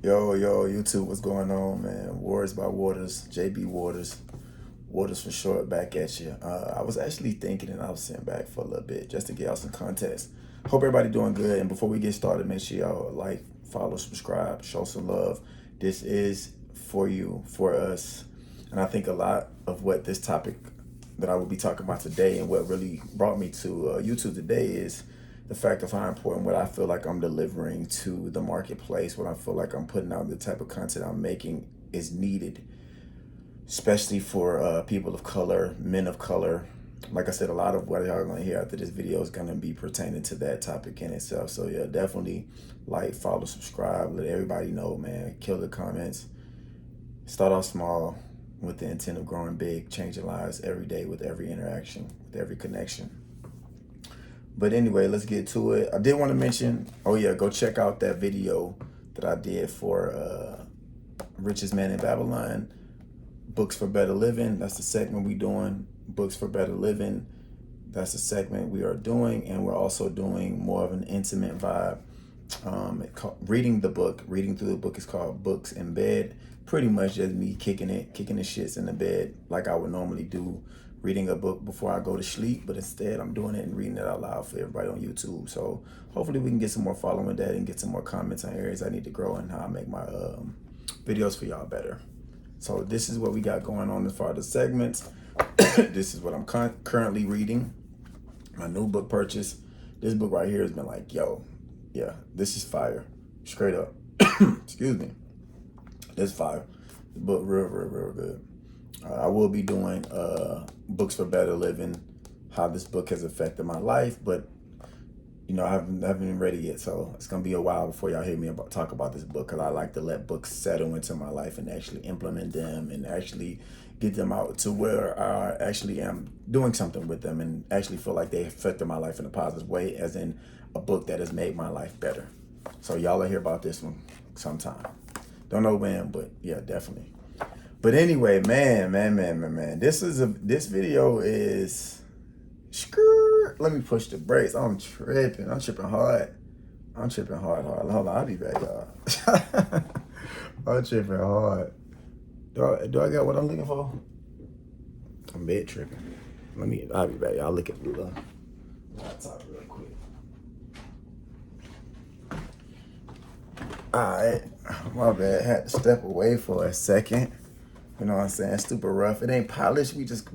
Yo, YouTube, what's going on, man? Wars by Waters, JB Waters, Waters for short, back at you. I was actually thinking and I was sitting back for a little bit just to get out some context. Hope everybody doing good. And before we get started, make sure y'all like, follow, subscribe, show some love. This is for you, for us. And I think a lot of what this topic that I will be talking about today and what really brought me to YouTube today is the fact of how important what I feel like I'm delivering to the marketplace, what I feel like I'm putting out, the type of content I'm making is needed, especially for people of color, men of color. Like I said, a lot of what y'all are going to hear after this video is going to be pertaining to that topic in itself. So yeah, definitely like, follow, subscribe, let everybody know, man. Kill the comments. Start off small with the intent of growing big, changing lives every day with every interaction, with every connection. But anyway, let's get to it. I did want to mention, oh yeah, go check out that video that I did for Richest Man in Babylon, Books for Better Living. That's the segment we doing. Books for Better Living. That's the segment we are doing. And we're also doing more of an intimate vibe. Reading the book, reading through the book is called Books in Bed. Pretty much just me kicking the shits in the bed like I would normally do, reading a book before I go to sleep, but instead I'm doing it and reading it out loud for everybody on YouTube. So hopefully we can get some more following with that and get some more comments on areas I need to grow and how I make my videos for y'all better. So this is what we got going on as far as the segments. This is what I'm currently reading. My new book purchase. This book right here has been like, yo, yeah, this is fire. Straight up. Excuse me. This fire. The book real good. I will be doing Books for Better Living, how this book has affected my life, but you know, I haven't been ready yet, so it's gonna be a while before y'all hear me talk about this book, because I like to let books settle into my life and actually implement them and actually get them out to where I actually am doing something with them and actually feel like they affected my life in a positive way, as in a book that has made my life better. So y'all will hear about this one sometime. Don't know when, but yeah, definitely. But anyway, man. This video is let me push the brakes. I'm tripping hard. Hold on, I'll be back, y'all. I'm tripping hard. Do I got what I'm looking for? I'm bed tripping. I'll be back, y'all. Look at the laptop real quick. Alright, my bad. Had to step away for a second. You know what I'm saying? Stupid rough. It ain't polished. We just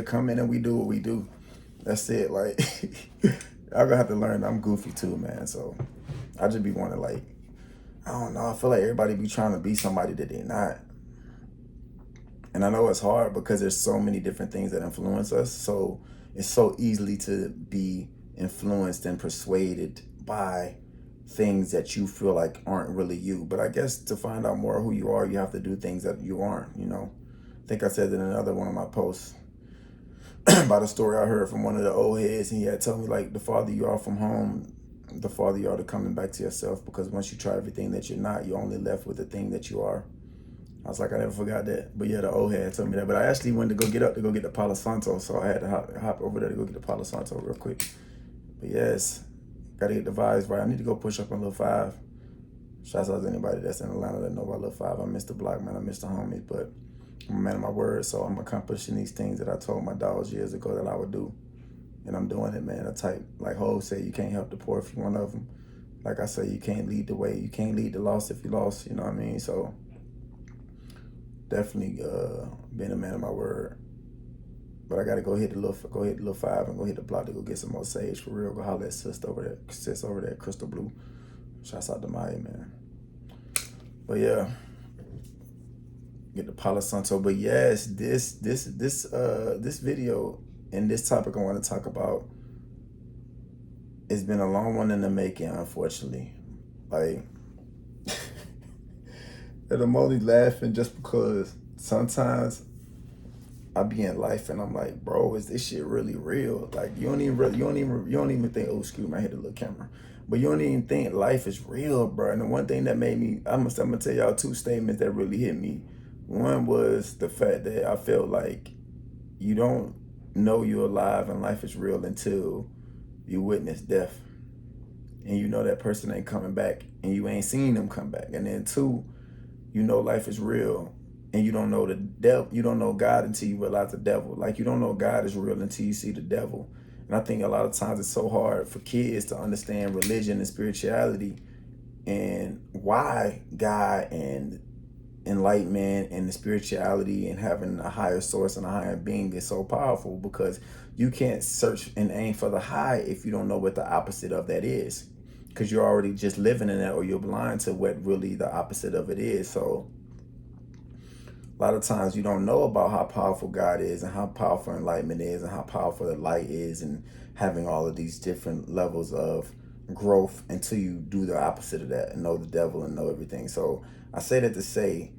come in and we do what we do. That's it. Like, I'm gonna have to learn. I'm goofy too, man. So I just be wanting, like, I don't know. I feel like everybody be trying to be somebody that they're not. And I know it's hard because there's so many different things that influence us. So it's so easily to be influenced and persuaded by things that you feel like aren't really you. But I guess to find out more who you are, you have to do things that you aren't, you know. I think I said in another one of my posts about a story I heard from one of the old heads, and he had told me, like, the farther you are from home, the farther you are to coming back to yourself, because once you try everything that you're not, you're only left with the thing that you are. I was like, I never forgot that. But yeah, the old head told me that. But I actually went to go get the Palo Santo, so I had to hop over there to go get the Palo Santo real quick. But yes, gotta get the vibes right. I need to go push up on Lil 5. Shouts out to anybody that's in Atlanta that know about Lil 5. I miss the block, man. I miss the homies, but I'm a man of my word, so I'm accomplishing these things that I told my dogs years ago that I would do. And I'm doing it, man. Like Ho say, you can't help the poor if you're one of them. Like I say, you can't lead the way. You can't lead the lost if you lost, you know what I mean? So definitely being a man of my word. But I gotta go hit the Lil 5 and go hit the block to go get some more sage for real. Go holler at sis over there, Crystal Blue. Shouts out to Maya, man. But yeah, get the Palo Santo. But yes, this video and this topic I want to talk about, it's been a long one in the making, unfortunately. Like, and I'm only laughing just because sometimes I be in life and I'm like, bro, is this shit really real? Like, you don't even think, oh, excuse me, I hit the little camera. But you don't even think life is real, bro. And the one thing that made me, I'm gonna tell y'all two statements that really hit me. One was the fact that I felt like you don't know you're alive and life is real until you witness death. And you know that person ain't coming back and you ain't seen them come back. And then two, you know life is real, and you don't know the devil. You don't know God until you realize the devil. Like, you don't know God is real until you see the devil. And I think a lot of times it's so hard for kids to understand religion and spirituality and why God and enlightenment and the spirituality and having a higher source and a higher being is so powerful, because you can't search and aim for the high if you don't know what the opposite of that is, because you're already just living in that, or you're blind to what really the opposite of it is. So a lot of times you don't know about how powerful God is and how powerful enlightenment is and how powerful the light is, and having all of these different levels of growth until you do the opposite of that and know the devil and know everything. So I say that to say,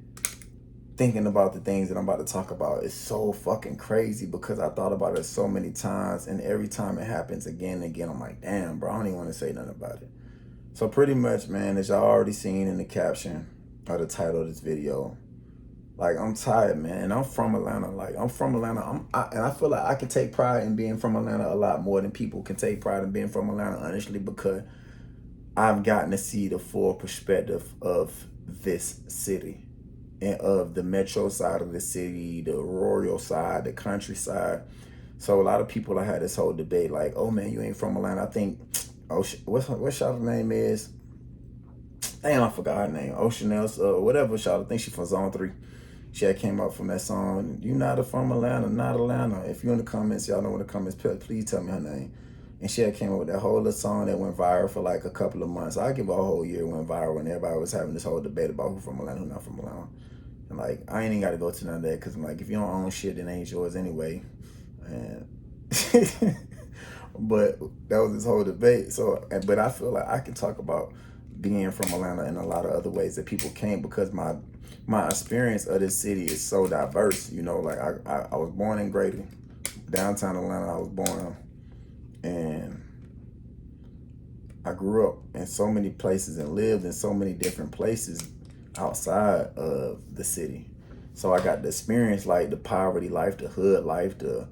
thinking about the things that I'm about to talk about is so fucking crazy, because I thought about it so many times, and every time it happens again and again, I'm like, damn, bro, I don't even want to say nothing about it. So pretty much, man, as y'all already seen in the caption or the title of this video, like, I'm tired, man, and I'm from Atlanta. Like, I'm from Atlanta. And I feel like I can take pride in being from Atlanta a lot more than people can take pride in being from Atlanta, honestly, because I've gotten to see the full perspective of this city, and of the metro side of the city, the rural side, the countryside. So a lot of people, I had this whole debate like, oh man, you ain't from Atlanta. I think, what Shawty's name is? Damn, I forgot her name. Oceanels, whatever Shawty. I think she from Zone 3. She had came up from that song, You Not From Atlanta, Not Atlanta. If you in the comments, y'all know in the comments, please tell me her name. And she had came up with that whole little song that went viral for like a couple of months. I give her a whole year went viral when everybody was having this whole debate about who from Atlanta, who not from Atlanta. And like, I ain't even got to go to none of that, because I'm like, if you don't own shit, it ain't yours anyway. And but that was this whole debate. So, but I feel like I can talk about being from Atlanta in a lot of other ways that people can't, because my experience of this city is so diverse. You know, like I was born in Grady, downtown Atlanta. I was born, and I grew up in so many places and lived in so many different places outside of the city. So I got to experience like the poverty life, the hood life, the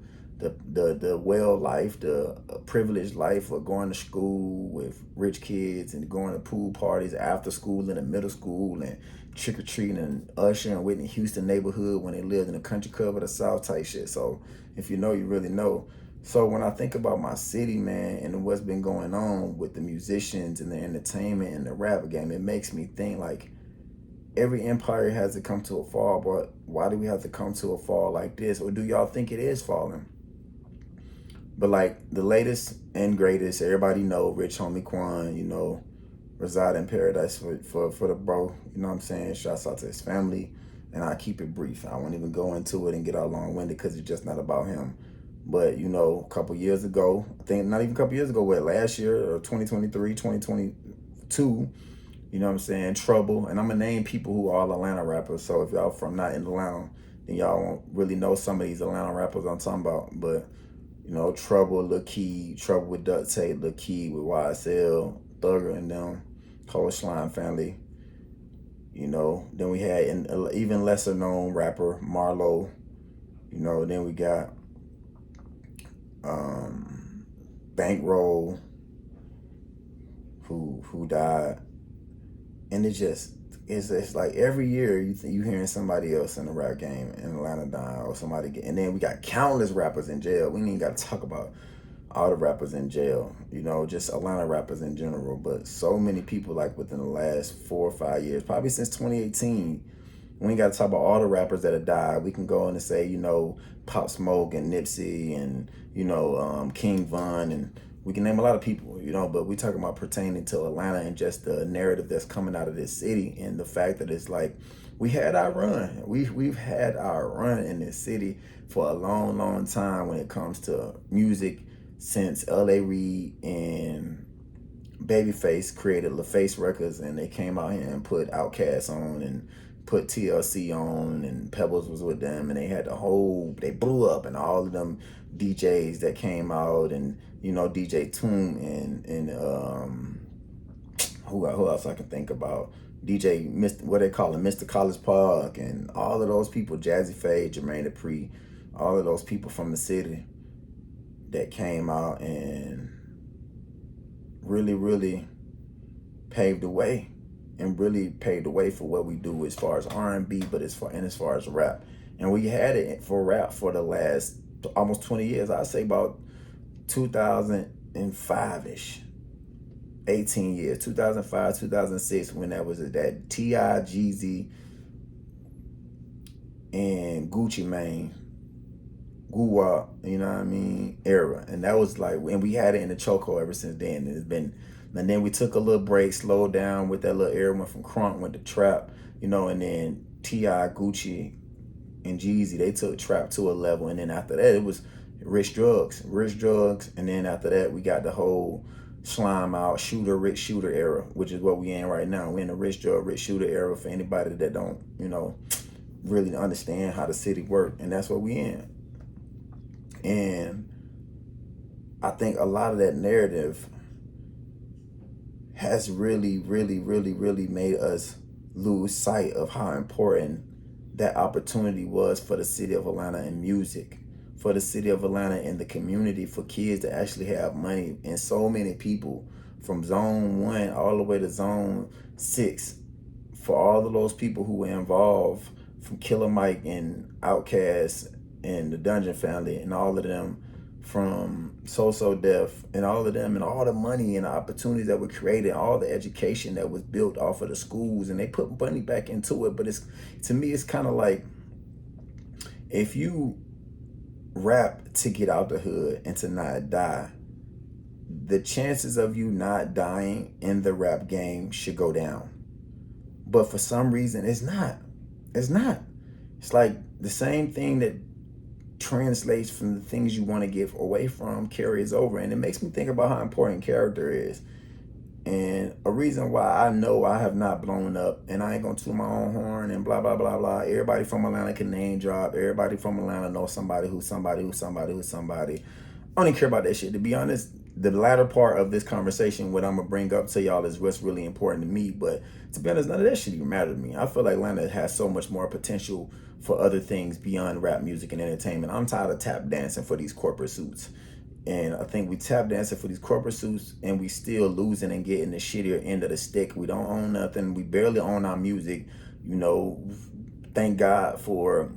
well life, the privileged life of going to school with rich kids and going to pool parties after school in the middle school, and trick-or-treating and Usher and Whitney Houston neighborhood when they lived in the country club of the South type shit. So if you know, you really know. So when I think about my city, man, and what's been going on with the musicians and the entertainment and the rap game, it makes me think like, every empire has to come to a fall, but why do we have to come to a fall like this? Or do y'all think it is falling? But like, the latest and greatest, everybody know, Rich Homie Quan, you know, reside in paradise for the bro. You know what I'm saying? Shouts out to his family. And I keep it brief. I won't even go into it and get all long-winded, because it's just not about him. But, you know, a couple years ago, I think not even a couple years ago, last year, or 2023, 2022, you know what I'm saying, Trouble. And I'm going to name people who are all Atlanta rappers. So if y'all from not in Atlanta, then y'all won't really know some of these Atlanta rappers I'm talking about. But, you know, Trouble, Lil Keed, Trouble with Duct Tape, Lil Keed with YSL, Thugger and them, Cold Slime family. You know, then we had an even lesser known rapper, Marlo. You know, then we got Bankroll, who died. And it's like every year you hearing somebody else in the rap game in Atlanta dying, or somebody and then we got countless rappers in jail. We ain't even got to talk about all the rappers in jail, you know, just Atlanta rappers in general. But so many people, like within the last 4 or 5 years, probably since 2018, we ain't got to talk about all the rappers that have died. We can go on and say, you know, Pop Smoke and Nipsey and, you know, King Von, and we can name a lot of people, you know, but we talking about pertaining to Atlanta and just the narrative that's coming out of this city, and the fact that it's like, we had our run. We've had our run in this city for a long, long time when it comes to music, since L.A. Reid and Babyface created LaFace Records, and they came out here and put Outkast on and put TLC on, and Pebbles was with them, and they had they blew up, and all of them DJs that came out, and, you know, DJ Toon and who else I can think about, DJ what they call him, Mr. College Park, and all of those people, Jazzy Faye, Jermaine Dupri, all of those people from the city that came out and really, really paved the way and really paved the way for what we do as far as R&B, but as far as rap. And we had it for rap for the last almost 20 years. I'd say about 2005-ish. 18 years, 2005, 2006, when that was that T.I., Jeezy, and Gucci Mane, Guwap, you know what I mean, era. And that was like, and we had it in the chokehold ever since then. And it's been, and then we took a little break, slowed down with that little era, went from crunk, went to trap, you know, and then T.I., Gucci, and Jeezy, they took trap to a level. And then after that, it was rich drugs. And then after that, we got the whole slime out rich shooter era, which is what we in right now. We're in the rich shooter era for anybody that don't, you know, really understand how the city work. And that's what we in. And I think a lot of that narrative has really made us lose sight of how important that opportunity was for the city of Atlanta in music, for the city of Atlanta and the community, for kids to actually have money. And so many people from zone 1 all the way to zone 6, for all of those people who were involved, from Killer Mike and Outkast and the Dungeon Family and all of them, from So Def and all of them, and all the money and the opportunities that were created, all the education that was built off of the schools, and they put money back into it. But it's, to me, it's kind of like, if you rap to get out the hood and to not die, the chances of you not dying in the rap game should go down. But for some reason, it's not. It's like the same thing that translates from the things you want to get away from carries over. And it makes me think about how important character is. And a reason why I know I have not blown up, and I ain't gonna toot my own horn and blah, blah, blah, blah. Everybody from Atlanta can name drop. Everybody from Atlanta knows somebody who's somebody who's somebody who's somebody. I don't even care about that shit. To be honest, the latter part of this conversation, what I'm gonna bring up to y'all, is what's really important to me. But to be honest, none of that shit even matter to me. I feel like Atlanta has so much more potential for other things beyond rap music and entertainment. I'm tired of tap dancing for these corporate suits. And I think we tap dancing for these corporate suits, and we still losing and getting the shittier end of the stick. We don't own nothing. We barely own our music. You know, thank God for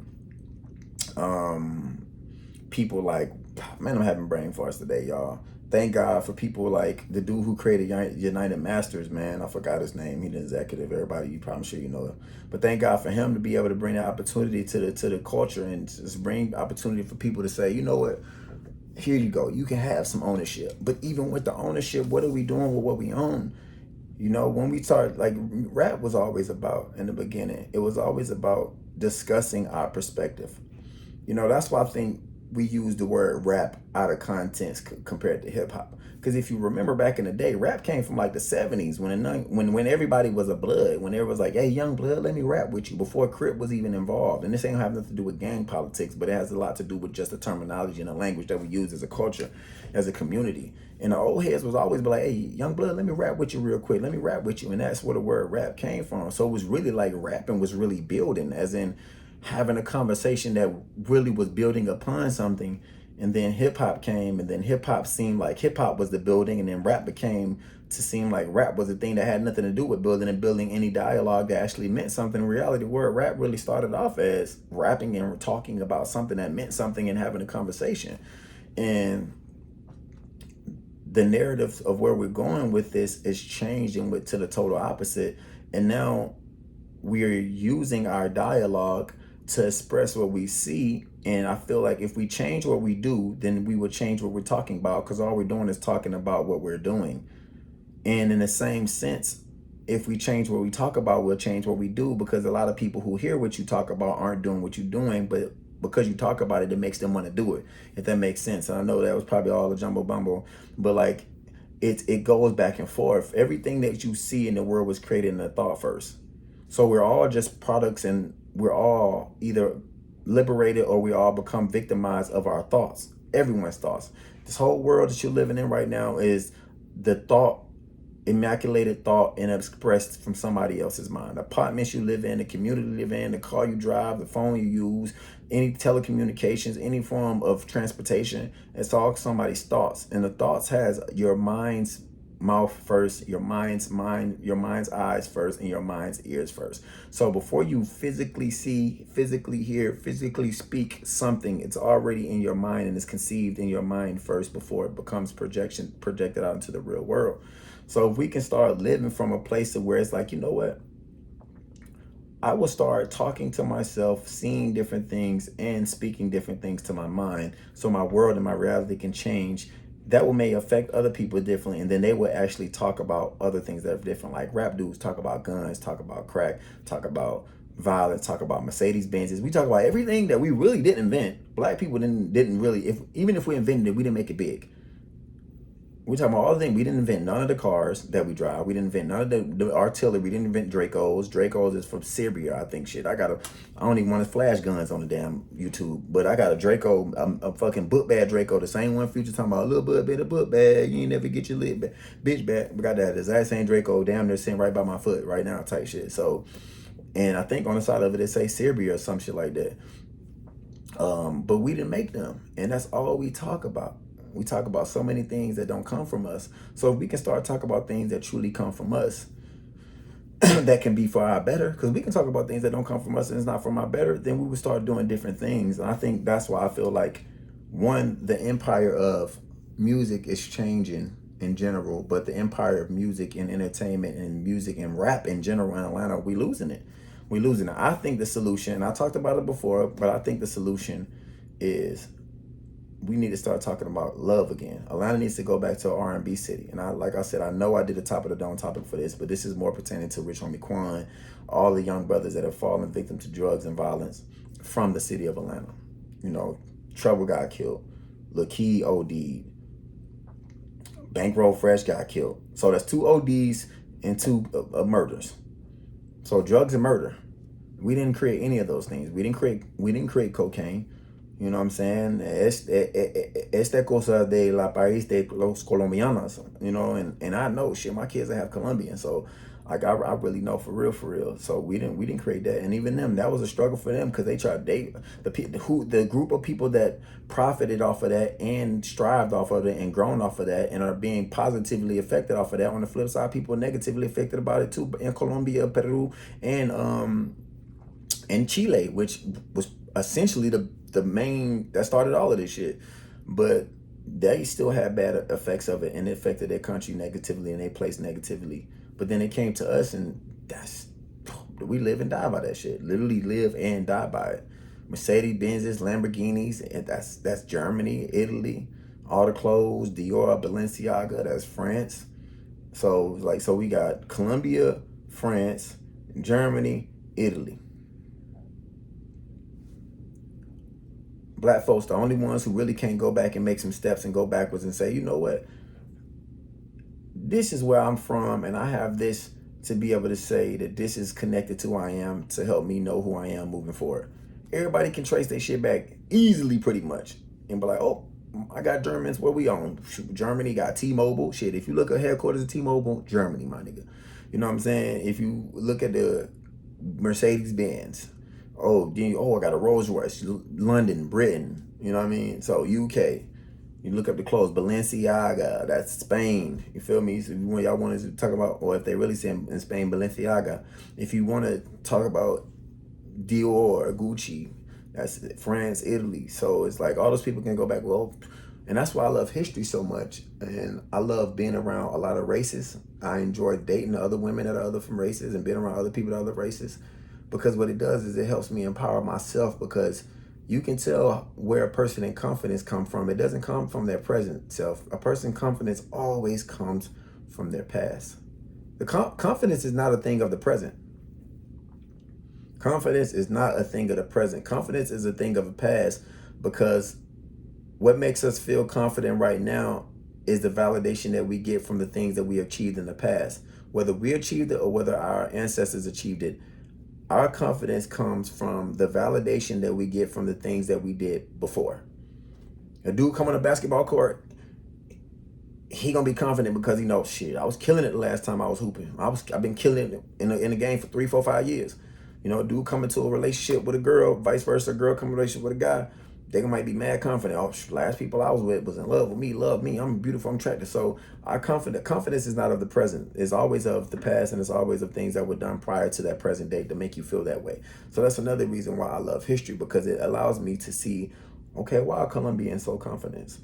people like, man, I'm having brain farts today, y'all. Thank God for people like the dude who created United Masters, man. I forgot his name. He's an executive. Everybody, I'm sure you know it. But thank God for him to be able to bring that opportunity to the culture, and just bring opportunity for people to say, you know what, here you go. You can have some ownership. But even with the ownership, what are we doing with what we own? You know, when we start, like, rap was always about, in the beginning, it was always about discussing our perspective. You know, that's why I think we use the word rap out of context compared to hip hop. Because if you remember back in the day, rap came from like the 70s when everybody was a blood, when everybody was like, hey, young blood, let me rap with you, before Crip was even involved. And this ain't have nothing to do with gang politics, but it has a lot to do with just the terminology and the language that we use as a culture, as a community. And the old heads was always be like, hey, young blood, let me rap with you real quick. Let me rap with you. And that's where the word rap came from. So it was really like rapping was really building, as in having a conversation that really was building upon something. And then hip hop came, and then hip hop seemed like hip hop was the building, and then rap became to seem like rap was the thing that had nothing to do with building and building any dialogue that actually meant something. In reality, where rap really started off as rapping and talking about something that meant something and having a conversation. And the narrative of where we're going with this is changing to the total opposite. And now we're using our dialogue to express what we see. And I feel like if we change what we do, then we will change what we're talking about, because all we're doing is talking about what we're doing. And in the same sense, if we change what we talk about, we'll change what we do, because a lot of people who hear what you talk about aren't doing what you're doing, but because you talk about it, it makes them want to do it, if that makes sense. And I know that was probably all a jumbo bumble, but like it goes back and forth. Everything that you see in the world was created in a thought first. So we're all just products, and we're all either liberated or we all become victimized of our thoughts, everyone's thoughts. This whole world that you're living in right now is the thought, immaculated thought, and expressed from somebody else's mind. The apartments you live in, the community you live in, the car you drive, the phone you use, any telecommunications, any form of transportation, it's all somebody's thoughts. And the thoughts has your mind's mouth first, your mind's eyes first, and your mind's ears first. So before you physically see, physically hear, physically speak something, it's already in your mind and it's conceived in your mind first before it becomes projected out into the real world. So if we can start living from a place of where it's like, you know what? I will start talking to myself, seeing different things and speaking different things to my mind so my world and my reality can change. That will may affect other people differently, and then they will actually talk about other things that are different. Like rap dudes talk about guns, talk about crack, talk about violence, talk about Mercedes Benzes. We talk about everything that we really didn't invent. Black people didn't really, if even if we invented it, we didn't make it big. We're talking about all the things. We didn't invent none of the cars that we drive. We didn't invent none of the artillery. We didn't invent Dracos. Dracos is from Syria, I think. Shit, I don't even want to flash guns on the damn YouTube, but I got a Draco, a fucking book bag Draco, the same one Future talking about, a little bit of book bag. You ain't never get your lid back, bitch back. We got that exact same Draco, damn near sitting right by my foot right now, type shit. So, and I think on the side of it, it say Syria or some shit like that. But we didn't make them, and that's all we talk about. We talk about so many things that don't come from us. So if we can start talking about things that truly come from us, that can be for our better, because we can talk about things that don't come from us and it's not for our better, then we would start doing different things. And I think that's why I feel like, one, the empire of music is changing in general, but the empire of music and entertainment and music and rap in general in Atlanta, we losing it. We losing it. I think the solution, and I talked about it before, but I think the solution is we need to start talking about love again. Atlanta needs to go back to an R&B city. And like I said, I know I did a top of the dome topic for this, but this is more pertaining to Rich Homie Quan, all the young brothers that have fallen victim to drugs and violence from the city of Atlanta. You know, Trouble got killed. Lil Keed OD'd. Bankroll Fresh got killed. So that's 2 ODs and 2 murders. So drugs and murder. We didn't create any of those things. We didn't create cocaine. You know what I'm saying? Esta cosa de la país de los colombianos. You know, and I know shit. My kids have Colombian, so like I really know for real. So we didn't create that, and even them, that was a struggle for them because they tried to date the group of people that profited off of that and strived off of it and grown off of that and are being positively affected off of that. On the flip side, people negatively affected about it too in Colombia, Peru, and Chile, which was essentially the main that started all of this shit. But they still had bad effects of it, and it affected their country negatively and they placed negatively. But then it came to us, and we live and die by that shit. Literally live and die by it. Mercedes Benzes, Lamborghinis, and that's Germany, Italy, all the clothes, Dior, Balenciaga, that's France. So we got Colombia, France, Germany, Italy. Black folks, the only ones who really can't go back and make some steps and go backwards and say, you know what? This is where I'm from, and I have this to be able to say that this is connected to who I am to help me know who I am moving forward. Everybody can trace their shit back easily, pretty much, and be like, oh, I got Germans where we own. Germany got T-Mobile. Shit, if you look at headquarters of T-Mobile, Germany, my nigga. You know what I'm saying? If you look at the Mercedes Benz, I got a Rolls Royce, London, Britain, you know what I mean? So UK, you look up the clothes, Balenciaga, that's Spain, you feel me? So when y'all want to talk about, or if they really say in Spain, Balenciaga, if you want to talk about Dior, Gucci, that's France, Italy. So it's like all those people can go back, well, and that's why I love history so much. And I love being around a lot of races. I enjoy dating other women that are other from races and being around other people that are other races. Because what it does is it helps me empower myself, because you can tell where a person in confidence come from. It doesn't come from their present self. A person's confidence always comes from their past. The confidence is not a thing of the present. Confidence is not a thing of the present. Confidence is a thing of the past, because what makes us feel confident right now is the validation that we get from the things that we achieved in the past. Whether we achieved it or whether our ancestors achieved it, our confidence comes from the validation that we get from the things that we did before. A dude come on a basketball court, he gonna be confident because he knows, shit, I was killing it the last time I was hooping. I've been killing it in the game for 3, 4, 5 years. You know, a dude come into a relationship with a girl, vice versa, a girl come in a relationship with a guy, They might be mad confident. Oh, last people I was with was in love with me, love me. I'm beautiful, I'm attractive. So our confidence is not of the present. It's always of the past, and it's always of things that were done prior to that present date to make you feel that way. So that's another reason why I love history, because it allows me to see, okay, why are Colombians so confident?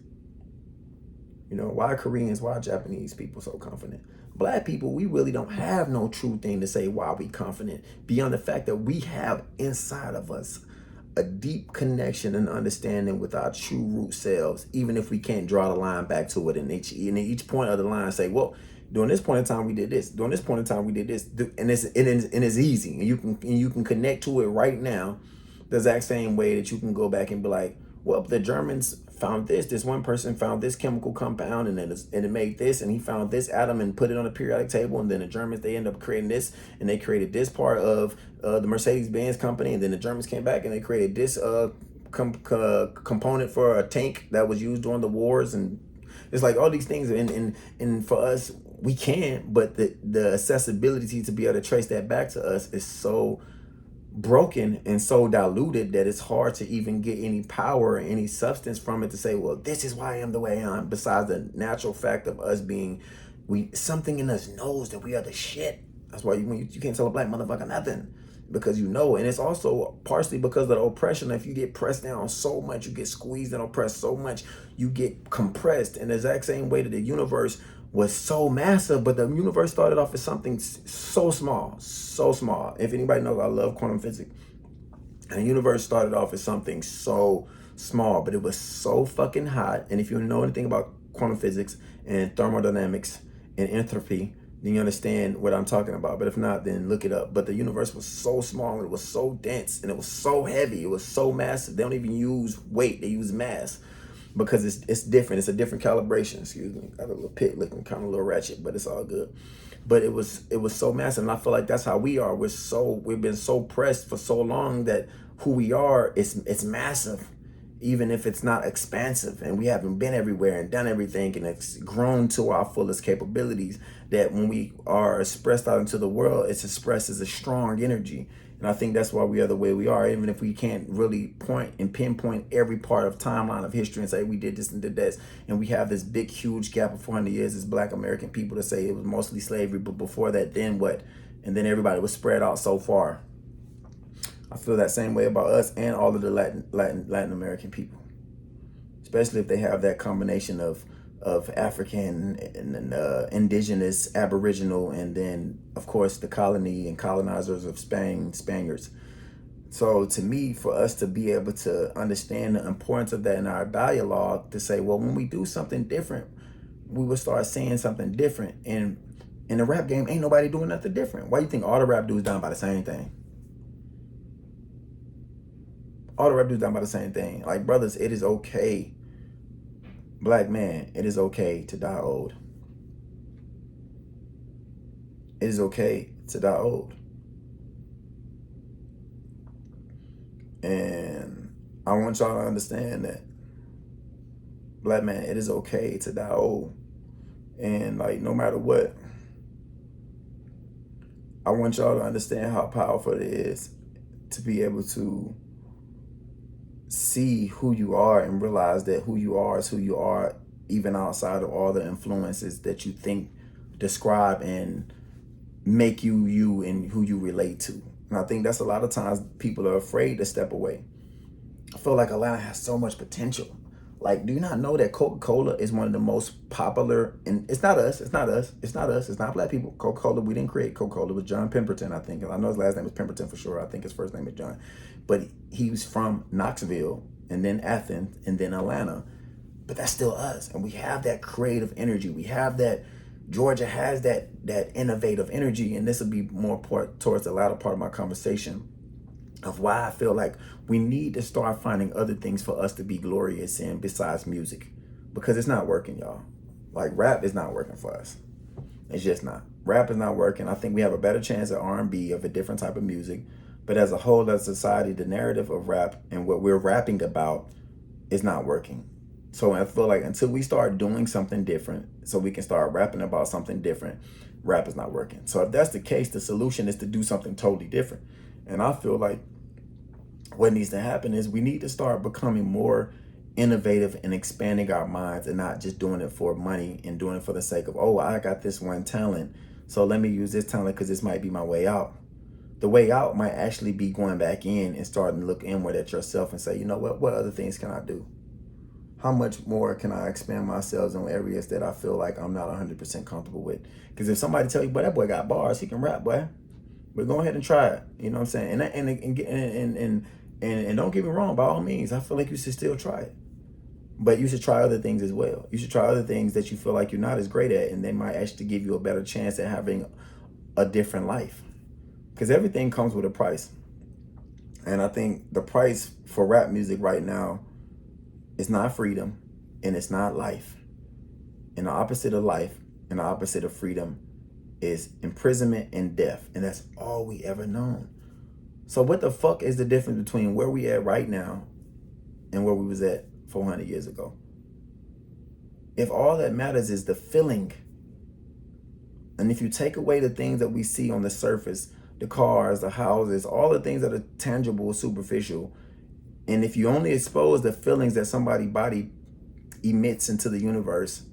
You know, why are Koreans, why are Japanese people so confident? Black people, we really don't have no true thing to say why we confident, beyond the fact that we have inside of us a deep connection and understanding with our true root selves, even if we can't draw the line back to it. And each point of the line say, well, during this point in time we did this, during this point in time we did this, and it's easy, and you can connect to it right now, the exact same way that you can go back and be like, well, the Germans found this one person found this chemical compound, and it made this, and he found this atom and put it on a periodic table, and then the Germans, they end up creating this, and they created this part of the Mercedes-Benz company, and then the Germans came back and they created this component for a tank that was used during the wars. And it's like all these things, and for us, we can, but the accessibility to be able to trace that back to us is so broken and so diluted that it's hard to even get any power or any substance from it to say, well, this is why I am the way I am, besides the natural fact of us being, something in us knows that we are the shit. That's why you can't tell a black motherfucker nothing, because you know. And it's also partially because of the oppression. If you get pressed down so much, you get squeezed and oppressed so much, you get compressed in the exact same way that the universe was so massive, but the universe started off as something so small, so small. If anybody knows, I love quantum physics. And the universe started off as something so small, but it was so fucking hot. And if you know anything about quantum physics and thermodynamics and entropy, then you understand what I'm talking about. But if not, then look it up. But the universe was so small, and it was so dense, and it was so heavy, it was so massive. They don't even use weight, they use mass, because it's different. It's a different calibration. Excuse me. Got a little pit looking kind of a little ratchet, but it's all good. But it was so massive, and I feel like that's how we are. We've been so pressed for so long that who we are, it's massive, even if it's not expansive, and we haven't been everywhere and done everything, and it's grown to our fullest capabilities, that when we are expressed out into the world, it's expressed as a strong energy. And I think that's why we are the way we are, even if we can't really point and pinpoint every part of timeline of history and say we did this and did this. And we have this big, huge gap of 400 years as Black American people to say it was mostly slavery, but before that, then what? And then everybody was spread out so far. I feel that same way about us and all of the Latin American people, especially if they have that combination of African and indigenous, Aboriginal, and then of course the colony and colonizers of Spaniards. So to me, for us to be able to understand the importance of that in our dialogue, to say, well, when we do something different, we will start saying something different. And in the rap game, ain't nobody doing nothing different. Why do you think all the rap dudes done by the same thing? All the rap dudes done by the same thing. Like, brothers, it is okay. Black man, it is okay to die old. It is okay to die old. And I want y'all to understand that. Black man, it is okay to die old. And like, no matter what, I want y'all to understand how powerful it is to be able to see who you are and realize that who you are is who you are, even outside of all the influences that you think describe and make you you and who you relate to. And I think that's a lot of times people are afraid to step away. I feel like Atlanta has so much potential. Like, do you not know that Coca-Cola is one of the most popular, and it's not us, it's not Black people. Coca-Cola, we didn't create Coca-Cola. It was John Pemberton, I think. I know his last name was Pemberton for sure. I think his first name is John. But he was from Knoxville, and then Athens, and then Atlanta. But that's still us. And we have that creative energy. We have that, Georgia has that innovative energy. And this will be more towards the latter part of my conversation of why I feel like we need to start finding other things for us to be glorious in besides music, because it's not working, y'all. Like, rap is not working for us. It's just not. Rap is not working. I think we have a better chance at R&B, of a different type of music, but as a whole, as a society, the narrative of rap and what we're rapping about is not working. So I feel like until we start doing something different, so we can start rapping about something different, rap is not working. So if that's the case, the solution is to do something totally different. And I feel like what needs to happen is we need to start becoming more innovative and expanding our minds and not just doing it for money and doing it for the sake of, oh, I got this one talent, so let me use this talent because this might be my way out. The way out might actually be going back in and starting to look inward at yourself and say, you know what other things can I do? How much more can I expand myself in areas that I feel like I'm not 100% comfortable with? Because if somebody tell you, boy, that boy got bars, he can rap, boy, but go ahead and try it. You know what I'm saying? And don't get me wrong, by all means, I feel like you should still try it. But you should try other things as well. You should try other things that you feel like you're not as great at, and they might actually give you a better chance at having a different life. Because everything comes with a price. And I think the price for rap music right now is not freedom, and it's not life. And the opposite of life and the opposite of freedom is imprisonment and death. And that's all we ever known. So what the fuck is the difference between where we at right now and where we was at 400 years ago? If all that matters is the feeling, and if you take away the things that we see on the surface, the cars, the houses, all the things that are tangible, superficial, and if you only expose the feelings that somebody's body emits into the universe,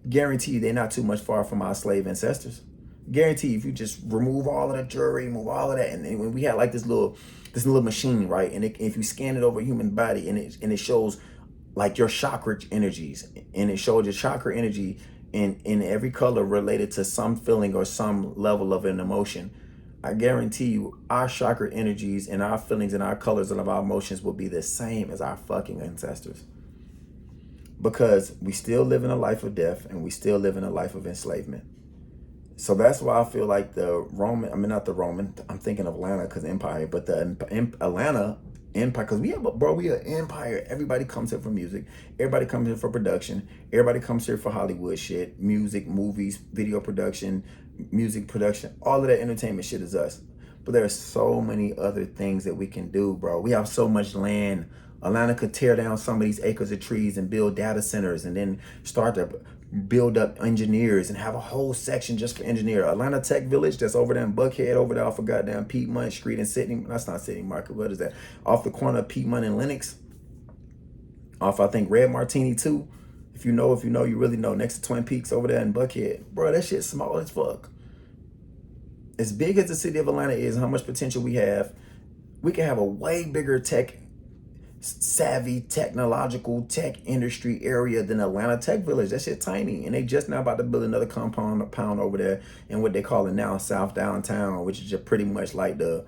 guarantee they're not too much far from our slave ancestors. Guarantee if you just remove all of the jewelry, remove all of that, and when we had like this little machine, right? And if you scan it over a human body, and it shows like your chakra energies, and it shows your chakra energy in every color related to some feeling or some level of an emotion, I guarantee you our chakra energies and our feelings and our colors and our emotions will be the same as our fucking ancestors. Because we still live in a life of death, and we still live in a life of enslavement. So that's why I feel like I'm thinking of Atlanta because Empire, but the Atlanta Empire, because we are an empire. Everybody comes here for music. Everybody comes here for production. Everybody comes here for Hollywood shit, music, movies, video production, music production. All of that entertainment shit is us. But there are so many other things that we can do, bro. We have so much land. Atlanta could tear down some of these acres of trees and build data centers, and then start to build up engineers and have a whole section just for engineer. Atlanta Tech Village, that's over there in Buckhead, over there off of goddamn Piedmont Street and Sydney. That's not Sydney Market. What is that? Off the corner of Piedmont and Lenox. Off, I think, Red Martini too. If you know, you really know. Next to Twin Peaks over there in Buckhead. Bro, that shit's small as fuck. As big as the city of Atlanta is, how much potential we have, we can have a way bigger tech savvy technological tech industry area than Atlanta Tech Village. That shit tiny, and they just now about to build another compound over there in what they call it now South Downtown, which is just pretty much like the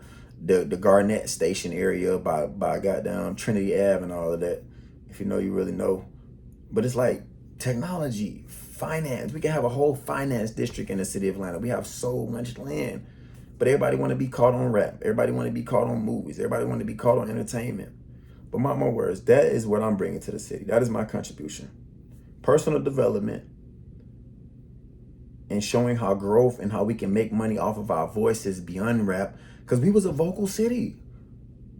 Garnett Station area by goddamn Trinity Ave and all of that. If you know, you really know. But it's like technology, finance. We can have a whole finance district in the city of Atlanta. We have so much land, but everybody want to be caught on rap. Everybody want to be caught on movies. Everybody want to be caught on entertainment. But mark my words, that is what I'm bringing to the city. That is my contribution. Personal development and showing how growth and how we can make money off of our voices beyond rap. Because we was a vocal city.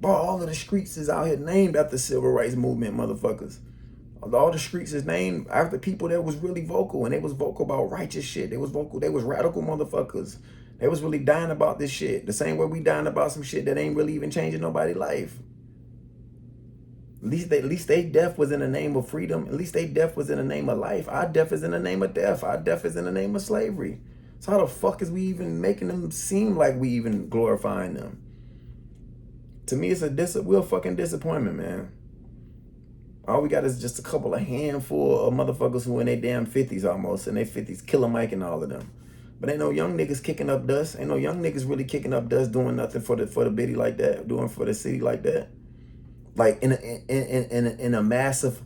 Bro, all of the streets is out here named after civil rights movement motherfuckers. All the streets is named after people that was really vocal, and they was vocal about righteous shit. They was vocal, they was radical motherfuckers. They was really dying about this shit. The same way we dying about some shit that ain't really even changing nobody's life. At least they death was in the name of freedom. At least they death was in the name of life. Our death is in the name of death. Our death is in the name of slavery. So how the fuck is we even making them seem like we even glorifying them? To me, it's a real fucking disappointment, man. All we got is just a couple of handful of motherfuckers who in their damn 50s almost, in their 50s, Killer Mike and all of them. But ain't no young niggas kicking up dust. Ain't no young niggas really kicking up dust doing nothing for the bitty like that, doing for the city like that. Like in a massive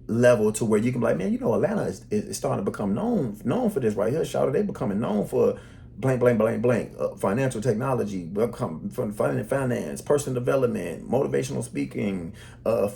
level to where you can be like, man, you know, Atlanta is starting to become known for this right here. Shout out, they becoming known for blank, financial technology, from finance, personal development, motivational speaking,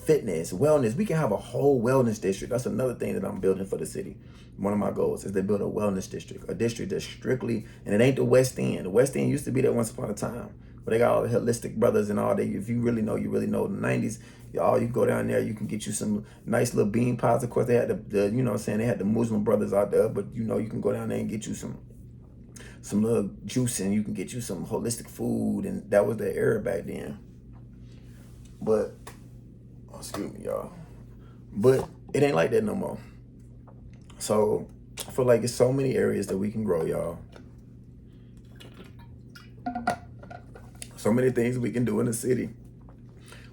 fitness, wellness. We can have a whole wellness district. That's another thing that I'm building for the city. One of my goals is to build a wellness district, a district that's strictly, and it ain't the West End. The West End used to be there once upon a time, but they got all the holistic brothers and all that. If you really know, the 90s, y'all, you go down there, you can get you some nice little bean pies. Of course, they had the you know what I'm saying, they had the Muslim brothers out there, but you know, you can go down there and get you some little juice, and you can get you some holistic food, and that was the era back then. But, excuse me, y'all. But it ain't like that no more. So I feel like it's so many areas that we can grow, y'all. So many things we can do in the city.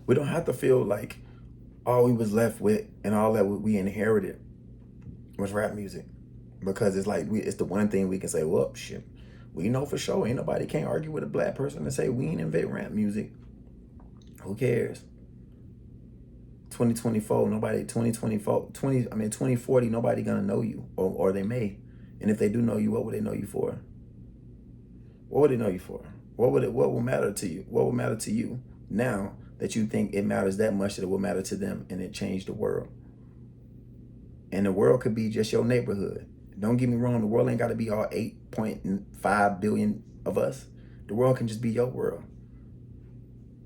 We don't have to feel like all we was left with and all that we inherited was rap music. Because it's like it's the one thing we can say, well, shit, we know for sure. Ain't nobody can't argue with a black person and say we ain't invent rap music. Who cares? 2024, nobody, 2040, nobody gonna know you, or they may. And if they do know you, what would they know you for? What would they know you for? What will matter to you? What will matter to you now that you think it matters that much that it will matter to them and it changed the world? And the world could be just your neighborhood. Don't get me wrong, the world ain't got to be all 8.5 billion of us. The world can just be your world.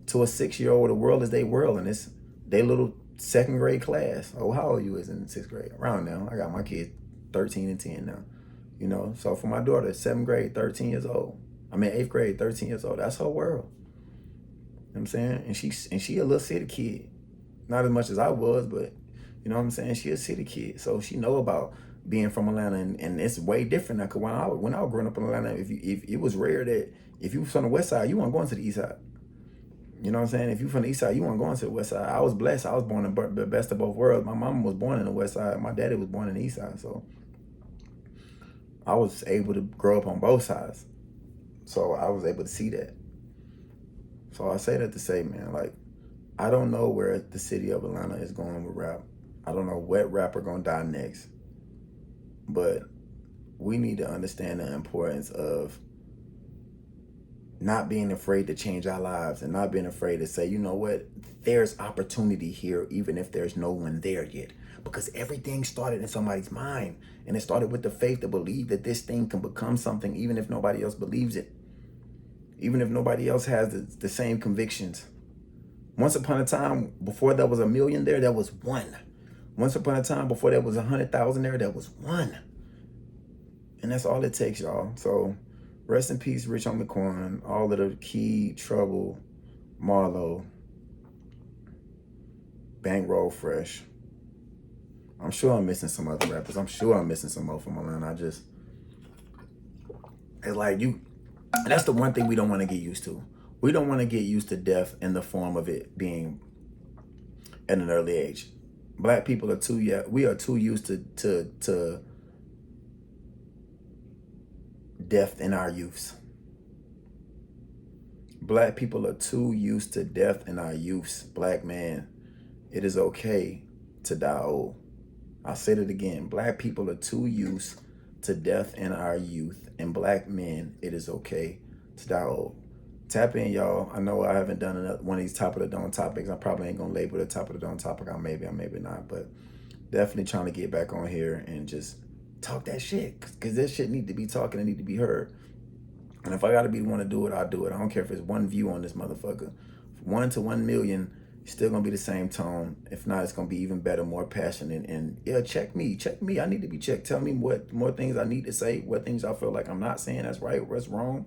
To a 6-year-old, the world is their world, and it's their little 2nd grade class. Oh, how old you is in 6th grade? Around now. I got my kids 13 and 10 now. You know, so for my daughter, 7th grade, 13 years old. 8th grade, 13 years old. That's her world. You know what I'm saying? And she a little city kid. Not as much as I was, but you know what I'm saying? She a city kid. So she know about being from Atlanta, and it's way different now. Cause when I was growing up in Atlanta, if it was rare that if you was from the west side, you weren't going to the east side. You know what I'm saying? If you from the east side, you weren't going to the west side. I was blessed. I was born in the best of both worlds. My mom was born in the west side. My daddy was born in the east side. So I was able to grow up on both sides. So I was able to see that. So I say that to say, man, like, I don't know where the city of Atlanta is going with rap. I don't know what rapper gonna die next. But we need to understand the importance of not being afraid to change our lives and not being afraid to say, you know what, there's opportunity here even if there's no one there yet. Because everything started in somebody's mind, and it started with the faith to believe that this thing can become something even if nobody else believes it. Even if nobody else has the same convictions. Once upon a time, before there was 1 million there was one. Once upon a time, before there was 100,000 there was one. And that's all it takes, y'all. So rest in peace, Rich Homie Quan, all of the Keed, Trouble, Marlo, Bankroll, Fresh. I'm sure I'm missing some other rappers. I'm sure I'm missing some more from Atlanta. It's like that's the one thing we don't want to get used to. We don't want to get used to death in the form of it being at an early age. Black people we are too used to death in our youths. Black people are too used to death in our youths. Black man, it is okay to die old. I'll say it again. Black people are too used to death in our youth. And black men, it is okay to die old. Tap in, y'all. I know I haven't done one of these top of the dome topics. I probably ain't gonna label the top of the dome topic. I maybe not, but definitely trying to get back on here and just talk that shit, because this shit need to be talked and it need to be heard. And if I gotta be the one to do it, I'll do it. I don't care if it's one view on this motherfucker. 1 to 1 million, it's still gonna be the same tone. If not, it's gonna be even better, more passionate. And yeah, check me. I need to be checked. Tell me what more things I need to say, what things I feel like I'm not saying that's right, what's wrong.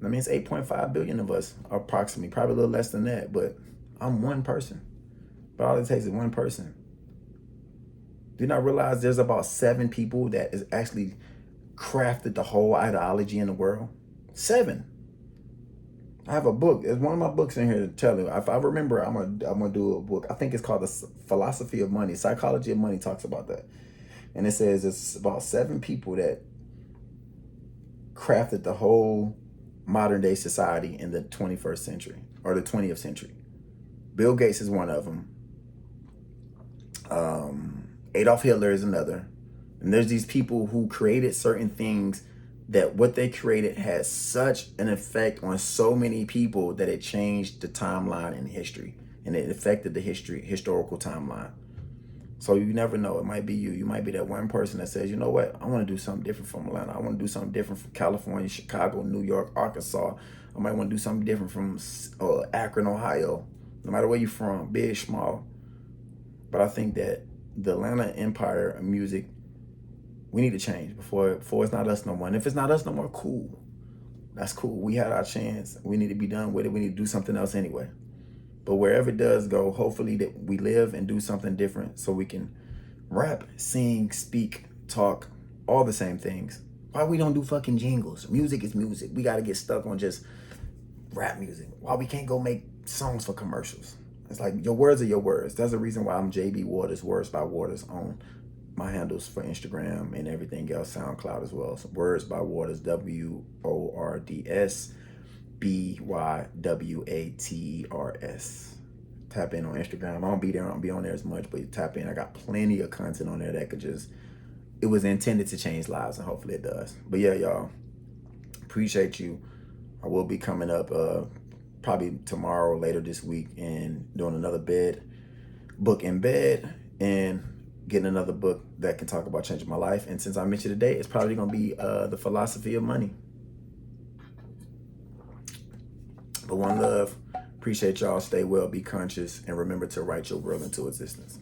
I mean, it's 8.5 billion of us, approximately, probably a little less than that, but I'm one person. But all it takes is one person. Do you not realize there's about 7 people that is actually crafted the whole ideology in the world? 7. I have a book. There's one of my books in here to tell you. If I remember, I'm gonna do a book. I think it's called The Philosophy of Money. Psychology of Money talks about that. And it says it's about 7 people that crafted the whole modern day society in the 21st century or the 20th century. Bill Gates is one of them. Adolf Hitler is another. And there's these people who created certain things that what they created had such an effect on so many people that it changed the timeline in history, and it affected the historical timeline. So you never know. It might be you. You might be that one person that says, you know what? I want to do something different from Atlanta. I want to do something different from California, Chicago, New York, Arkansas. I might want to do something different from Akron, Ohio. No matter where you're from, big, small. But I think that the Atlanta empire of music, we need to change before it's not us no more. And if it's not us no more, cool. That's cool. We had our chance. We need to be done with it. We need to do something else anyway. But wherever it does go, hopefully that we live and do something different so we can rap, sing, speak, talk, all the same things. Why we don't do fucking jingles? Music is music. We got to get stuck on just rap music. Why we can't go make songs for commercials? It's like, your words are your words. That's the reason why I'm JB Waters, Words by Waters, on my handles for Instagram and everything else, SoundCloud as well. So Words by Waters, WORDSBYWATERS. Tap in on Instagram. I don't be there, I don't be on there as much, but tap in. I got plenty of content on there that could just, it was intended to change lives, and hopefully it does. But yeah, y'all, appreciate you. I will be coming up probably tomorrow, later this week, and doing another book in bed, and getting another book that can talk about changing my life. And since I mentioned today, it's probably gonna be The Philosophy of Money. But one love. Appreciate y'all. Stay well, be conscious, and remember to write your world into existence.